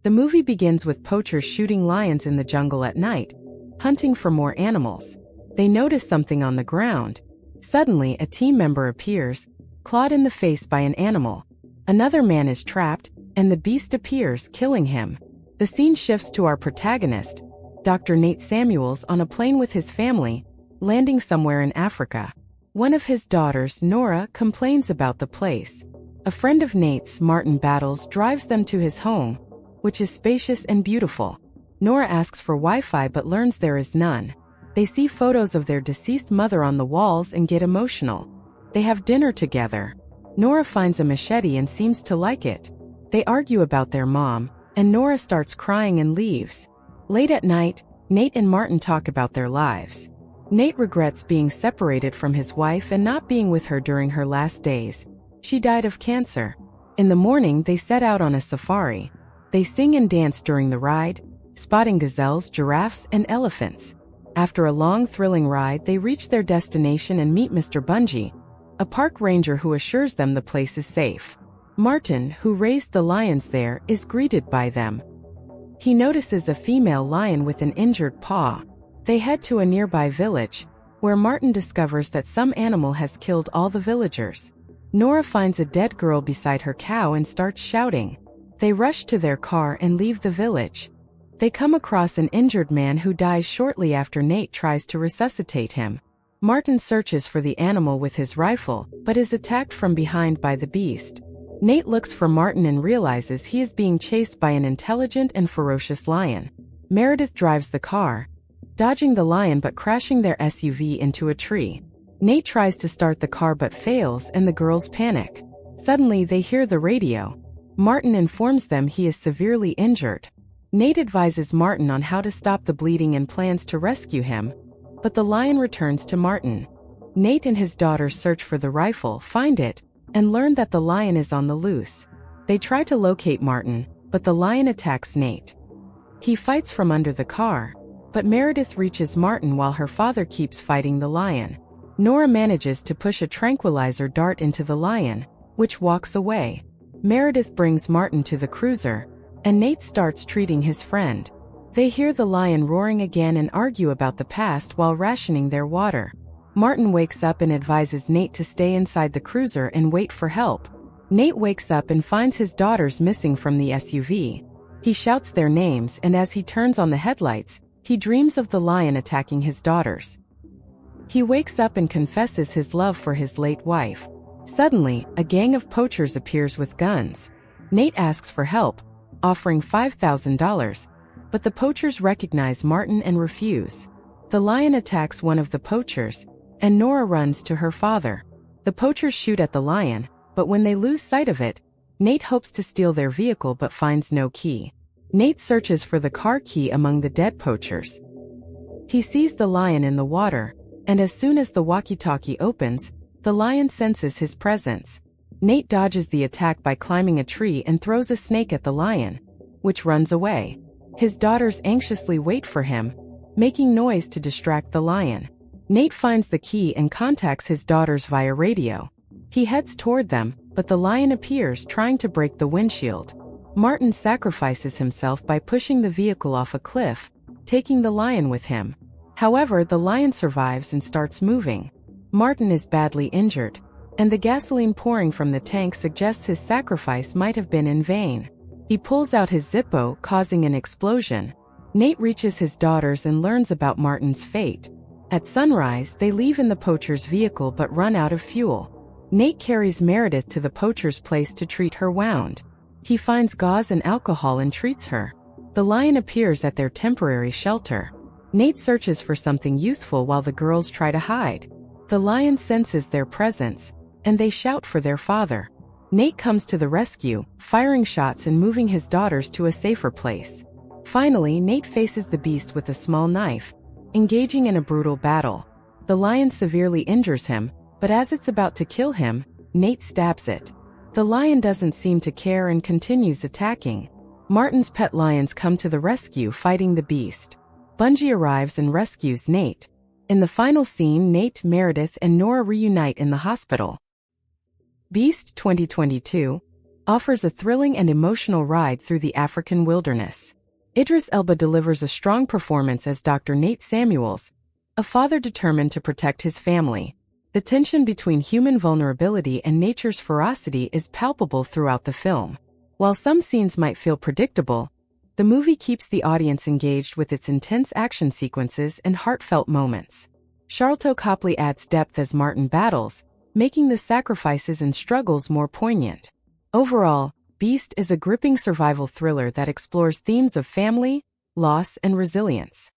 The movie begins with poachers shooting lions in the jungle at night, hunting for more animals. They notice something on the ground. Suddenly, a team member appears, clawed in the face by an animal. Another man is trapped, and the beast appears, killing him. The scene shifts to our protagonist, Dr. Nate Samuels, on a plane with his family, landing somewhere in Africa. One of his daughters, Nora, complains about the place. A friend of Nate's, Martin Battles, drives them to his home, which is spacious and beautiful. Nora asks for Wi-Fi but learns there is none. They see photos of their deceased mother on the walls and get emotional. They have dinner together. Nora finds a machete and seems to like it. They argue about their mom, and Nora starts crying and leaves. Late at night, Nate and Martin talk about their lives. Nate regrets being separated from his wife and not being with her during her last days. She died of cancer. In the morning, they set out on a safari. They sing and dance during the ride, spotting gazelles, giraffes, and elephants. After a long, thrilling ride, they reach their destination and meet Mr. Bungie, a park ranger who assures them the place is safe. Martin, who raised the lions there, is greeted by them. He notices a female lion with an injured paw. They head to a nearby village, where Martin discovers that some animal has killed all the villagers. Nora finds a dead girl beside her cow and starts shouting. They rush to their car and leave the village. They come across an injured man who dies shortly after Nate tries to resuscitate him. Martin searches for the animal with his rifle, but is attacked from behind by the beast. Nate looks for Martin and realizes he is being chased by an intelligent and ferocious lion. Meredith drives the car, dodging the lion but crashing their SUV into a tree. Nate tries to start the car but fails and the girls panic. Suddenly they hear the radio. Martin informs them he is severely injured. Nate advises Martin on how to stop the bleeding and plans to rescue him, but the lion returns to Martin. Nate and his daughter search for the rifle, find it, and learn that the lion is on the loose. They try to locate Martin, but the lion attacks Nate. He fights from under the car, but Meredith reaches Martin while her father keeps fighting the lion. Nora manages to push a tranquilizer dart into the lion, which walks away. Meredith brings Martin to the cruiser, and Nate starts treating his friend. They hear the lion roaring again and argue about the past while rationing their water. Martin wakes up and advises Nate to stay inside the cruiser and wait for help. Nate wakes up and finds his daughters missing from the SUV. He shouts their names, and as he turns on the headlights, he dreams of the lion attacking his daughters. He wakes up and confesses his love for his late wife. Suddenly, a gang of poachers appears with guns. Nate asks for help, offering $5,000, but the poachers recognize Martin and refuse. The lion attacks one of the poachers, and Nora runs to her father. The poachers shoot at the lion, but when they lose sight of it, Nate hopes to steal their vehicle but finds no key. Nate searches for the car key among the dead poachers. He sees the lion in the water, and as soon as the walkie-talkie opens, the lion senses his presence. Nate dodges the attack by climbing a tree and throws a snake at the lion, which runs away. His daughters anxiously wait for him, making noise to distract the lion. Nate finds the key and contacts his daughters via radio. He heads toward them, but the lion appears, trying to break the windshield. Martin sacrifices himself by pushing the vehicle off a cliff, taking the lion with him. However, the lion survives and starts moving. Martin is badly injured, and the gasoline pouring from the tank suggests his sacrifice might have been in vain. He pulls out his Zippo, causing an explosion. Nate reaches his daughters and learns about Martin's fate. At sunrise, they leave in the poacher's vehicle but run out of fuel. Nate carries Meredith to the poacher's place to treat her wound. He finds gauze and alcohol and treats her. The lion appears at their temporary shelter. Nate searches for something useful while the girls try to hide. The lion senses their presence, and they shout for their father. Nate comes to the rescue, firing shots and moving his daughters to a safer place. Finally, Nate faces the beast with a small knife, engaging in a brutal battle. The lion severely injures him, but as it's about to kill him, Nate stabs it. The lion doesn't seem to care and continues attacking. Martin's pet lions come to the rescue, fighting the beast. Bungie arrives and rescues Nate. In the final scene, Nate, Meredith, and Nora reunite in the hospital. Beast 2022. offers a thrilling and emotional ride through the African wilderness. Idris Elba delivers a strong performance as Dr. Nate Samuels, a father determined to protect his family. The tension between human vulnerability and nature's ferocity is palpable throughout the film. While some scenes might feel predictable, the movie keeps the audience engaged with its intense action sequences and heartfelt moments. Sharlto Copley adds depth as Martin battles, making the sacrifices and struggles more poignant. Overall, Beast is a gripping survival thriller that explores themes of family, loss, and resilience.